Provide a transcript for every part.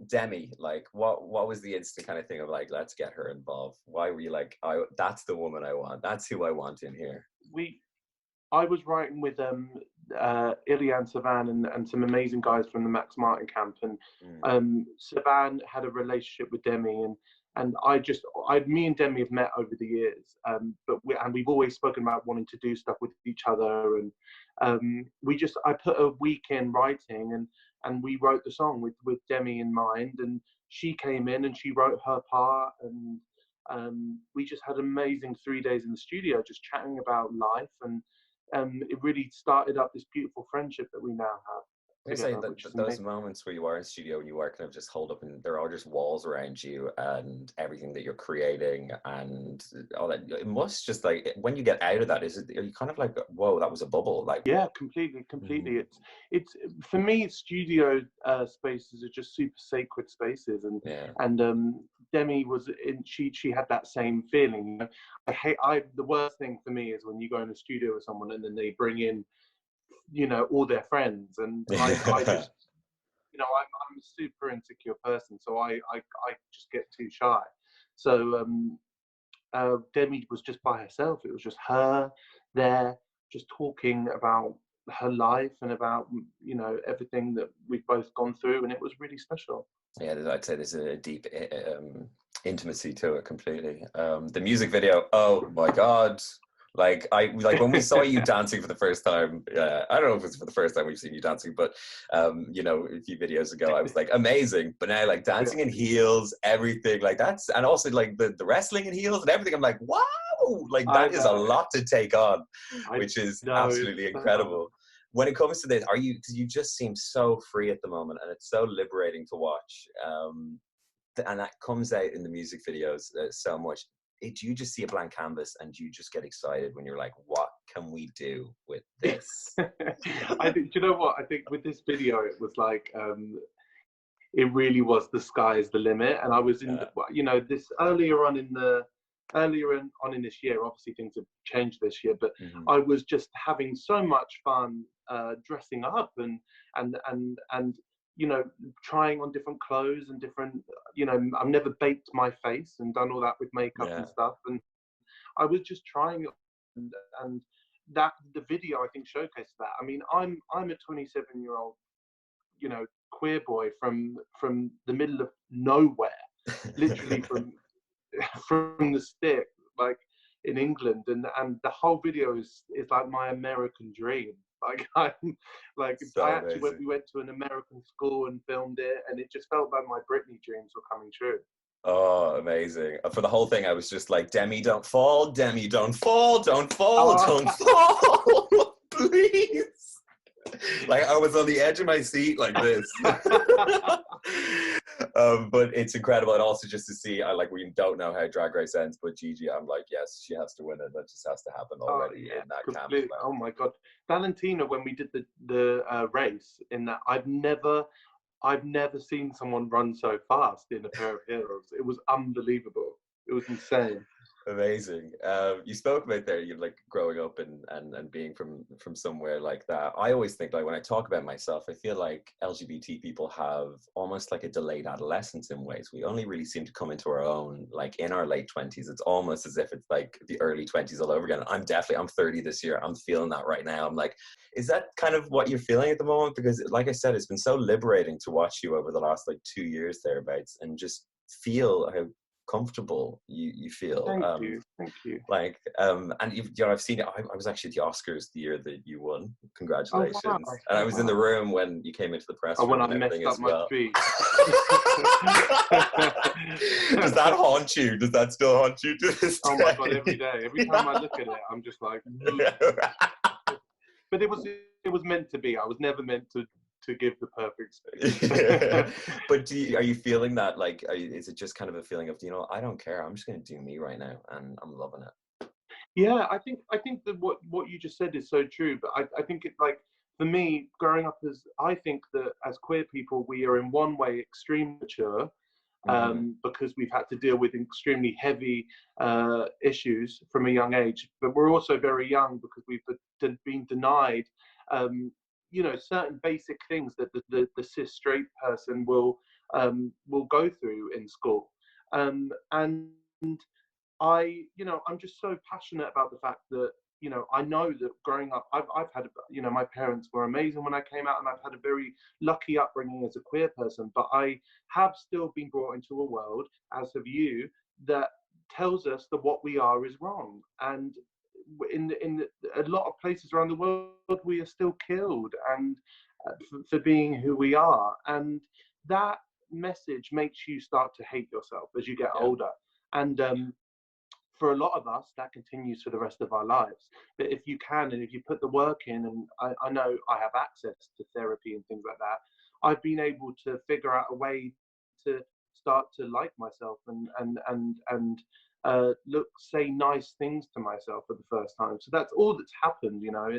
Demi, like, what was the instant kind of thing of like, let's get her involved? Why were you like, that's the woman I want. That's who I want in here. We I was writing with Ilya and Savan and some amazing guys from the Max Martin camp, and Mm. Savan had a relationship with Demi, and me and Demi have met over the years, but we've always spoken about wanting to do stuff with each other, and I put a week in writing, and we wrote the song with Demi in mind, and she came in and she wrote her part, and we just had amazing 3 days in the studio just chatting about life, and it really started up this beautiful friendship that we now have I was saying together, that which is those amazing. moments where you are in studio and you are kind of just holed up and there are just walls around you and everything that you're creating and all that, it must just like, when you get out of that, are you kind of like, whoa, that was a bubble, like. Yeah, completely, Mm, completely. It's for me, studio spaces are just super sacred spaces, yeah, and Demi was in. She had that same feeling. You know, the worst thing for me is when you go in a studio with someone and then they bring in, all their friends, and I just, I'm a super insecure person, so I just get too shy. So Demi was just by herself. It was just her there, just talking about her life and about everything that we've both gone through, and it was really special. yeah, I'd say there's a deep intimacy to it completely. The music video, oh my god, like when we saw you dancing for the first time, I don't know if it's for the first time we've seen you dancing, but a few videos ago I was like, amazing. But now, like, Yeah. dancing in heels, everything like that's, and also like the wrestling in heels and everything, I'm like, wow, like I that is a know, lot to take on, I which is know, absolutely it's so hard. incredible. When it comes to this, are you, because you just seem so free at the moment and it's so liberating to watch, and that comes out in the music videos so much. Do you just see a blank canvas and you just get excited when you're like, what can we do with this? I think, do you know what? I think with this video, it was like, it really was the sky is the limit. And I was in, Yeah. this earlier on in this year, obviously things have changed this year, but Mm-hmm. I was just having so much fun dressing up and trying on different clothes and different, I've never baked my face and done all that with makeup Yeah. and stuff. And I was just trying it, and that the video I think showcased that. I mean, I'm a 27-year-old, queer boy from the middle of nowhere, literally from from the stick, like in England, and the whole video is like my American dream. Like I So actually amazing. we went to an American school and filmed it, and it just felt like my Britney dreams were coming true. Oh, amazing. For the whole thing, I was just like, Demi, don't fall. Demi, don't fall. Don't fall. Oh, Don't fall. Please. Like I was on the edge of my seat like this. But it's incredible, and also just to see, we don't know how Drag Race ends, but Gigi, I'm like, yes, she has to win it. That just has to happen oh already yeah, in that camp as completely. well. Oh my god, Valentina, when we did the race in that, I've never seen someone run so fast in a pair of heels. It was unbelievable. It was insane. Amazing. You spoke about there, you like growing up and being from somewhere like that. I always think, like, when I talk about myself, I feel like LGBT people have almost like a delayed adolescence in ways. We only really seem to come into our own like in our late 20s. It's almost as if it's like the early 20s all over again. I'm 30 this year. I'm feeling that right now. I'm like, is that kind of what you're feeling at the moment? Because like I said, it's been so liberating to watch you over the last like 2 years thereabouts and just feel how comfortable you feel, Thank you, thank you. and I've seen it. I was actually at the Oscars the year that you won. Oh wow, Congratulations. And I oh was in the wow. room when you came into the press Oh, when room I and everything messed up as my well. speech. Does that haunt you? Does that still haunt you to this Oh my god, every day? day, every time I look at it, I'm just like, but it was meant to be. I was never meant to give the perfect speech. But are you feeling that, like, is it just kind of a feeling of, I don't care, I'm just going to do me right now and I'm loving it? Yeah, I think that what you just said is so true. But I think it, like, for me, growing up, I think that as queer people, we are in one way extremely mature, Hmm. because we've had to deal with extremely heavy issues from a young age. But we're also very young because we've been denied, um, you know, certain basic things that the cis straight person will go through in school. And I, you know, I'm just so passionate about the fact that, you know, I know that growing up, I've had, you know, my parents were amazing when I came out, and I've had a very lucky upbringing as a queer person, but I have still been brought into a world, as have you, that tells us that what we are is wrong. And in a lot of places around the world, we are still killed and for being who we are. And that message makes you start to hate yourself as you get older. And for a lot of us, that continues for the rest of our lives. But if you can, and if you put the work in, and I know I have access to therapy and things like that, I've been able to figure out a way to start to like myself and say nice things to myself for the first time. So that's all that's happened, you know.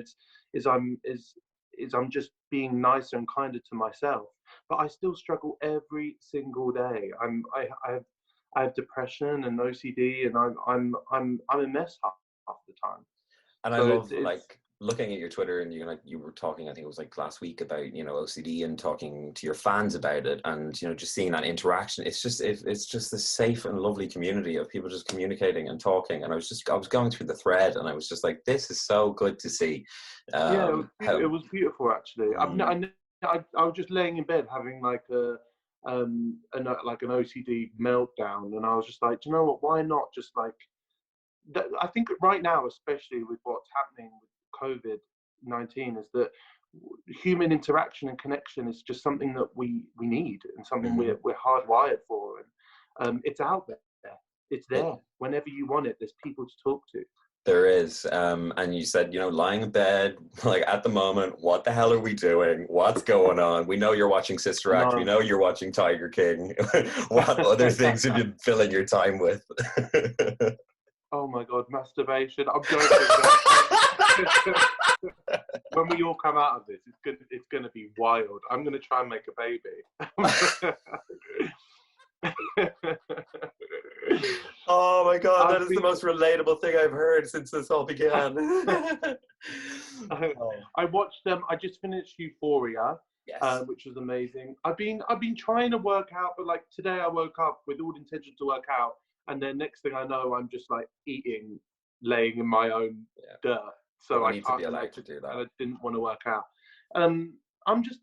I'm just being nicer and kinder to myself. But I still struggle every single day. I have depression and OCD, and I'm a mess half the time. And I So love it's like looking at your Twitter, and you were talking, I think it was like last week, about, you know, OCD and talking to your fans about it, and, you know, just seeing that interaction. It's just it's just a safe and lovely community of people just communicating and talking. And I was going through the thread, and I was just like, this is so good to see. Yeah, How, it was beautiful actually. I was just laying in bed having like like an OCD meltdown, and I was just like, do you know what? Why not just like I think right now, especially with what's happening with COVID-19, is that human interaction and connection is just something that we need, and something we're hardwired for. And it's out there. It's there whenever you want it. There's people to talk to. There is, and you said, you know, lying in bed, like at the moment, what the hell are we doing? What's going on? We know you're watching Sister Act. We No. know you're watching Tiger King. What other things have you been filling your time with? Oh my God, masturbation. I'm joking. When we all come out of this, it's gonna be wild. I'm gonna try and make a baby. Oh my God, that is the most relatable thing I've heard since this all began. I watched them. I just finished Euphoria, Yes. which was amazing. I've been trying to work out, but like today I woke up with all intention to work out, and then next thing I know, I'm just like eating, laying in my own dirt. So I need to be allowed to do that. And I didn't want to work out. I'm just,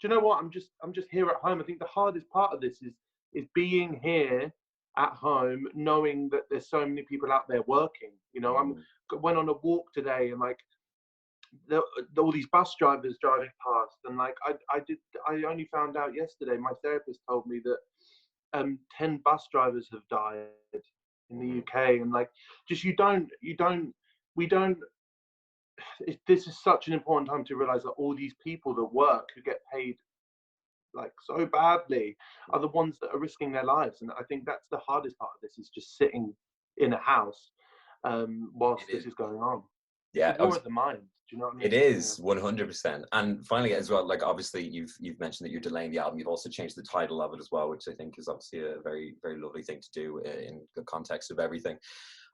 do you know what? I'm just here at home. I think the hardest part of this is being here at home, knowing that there's so many people out there working. You know, went on a walk today, and like all these bus drivers driving past, and like I only found out yesterday. My therapist told me that 10 bus drivers have died in the UK, and like just we don't. This is such an important time to realize that all these people that work, who get paid like so badly, are the ones that are risking their lives. And I think that's the hardest part of this, is just sitting in a house whilst this is going on. Yeah, it's a war of the mind. Do you know what I mean? It is 100%. And finally, as well, like obviously you've mentioned that you're delaying the album. You've also changed the title of it as well, which I think is obviously a very, very lovely thing to do in the context of everything.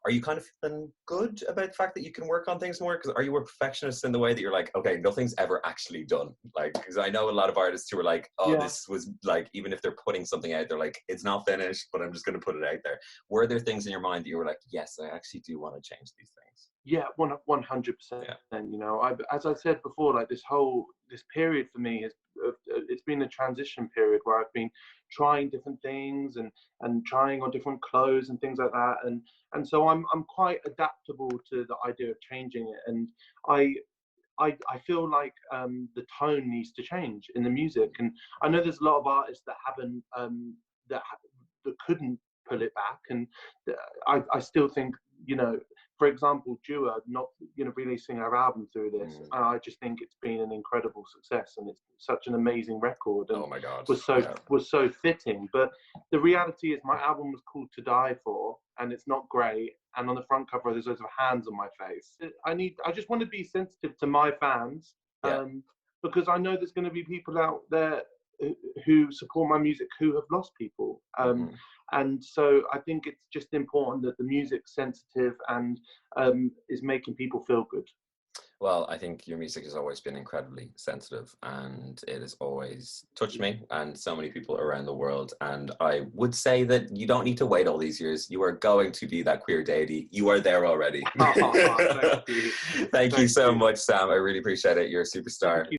Are you kind of feeling good about the fact that you can work on things more? Because are you a perfectionist in the way that you're like, okay, nothing's ever actually done? Like, because I know a lot of artists who are like, oh, this was like, even if they're putting something out, they're like, it's not finished, but I'm just going to put it out there. Were there things in your mind that you were like, yes, I actually do want to change these things? Yeah, 100%. You know, as I said before, like this period for me it's been a transition period where I've been trying different things and trying on different clothes and things like that, and so I'm quite adaptable to the idea of changing it, and I feel like the tone needs to change in the music, and I know there's a lot of artists that haven't that couldn't pull it back, and I still think, you know, for example, Dua not, you know, releasing her album through this, I just think it's been an incredible success, and it's such an amazing record, and oh my God, was so fitting. But the reality is, my album was called To Die For, and it's not great. And on the front cover, there's loads of hands on my face. I just want to be sensitive to my fans, because I know there's going to be people out there who support my music who have lost people. And so I think it's just important that the music's sensitive and is making people feel good. Well, I think your music has always been incredibly sensitive, and it has always touched me and so many people around the world. And I would say that you don't need to wait all these years. You are going to be that queer deity. You are there already. Oh, thank you. Thank you Thank so you. much, Sam. I really appreciate it. You're a superstar. Thank you.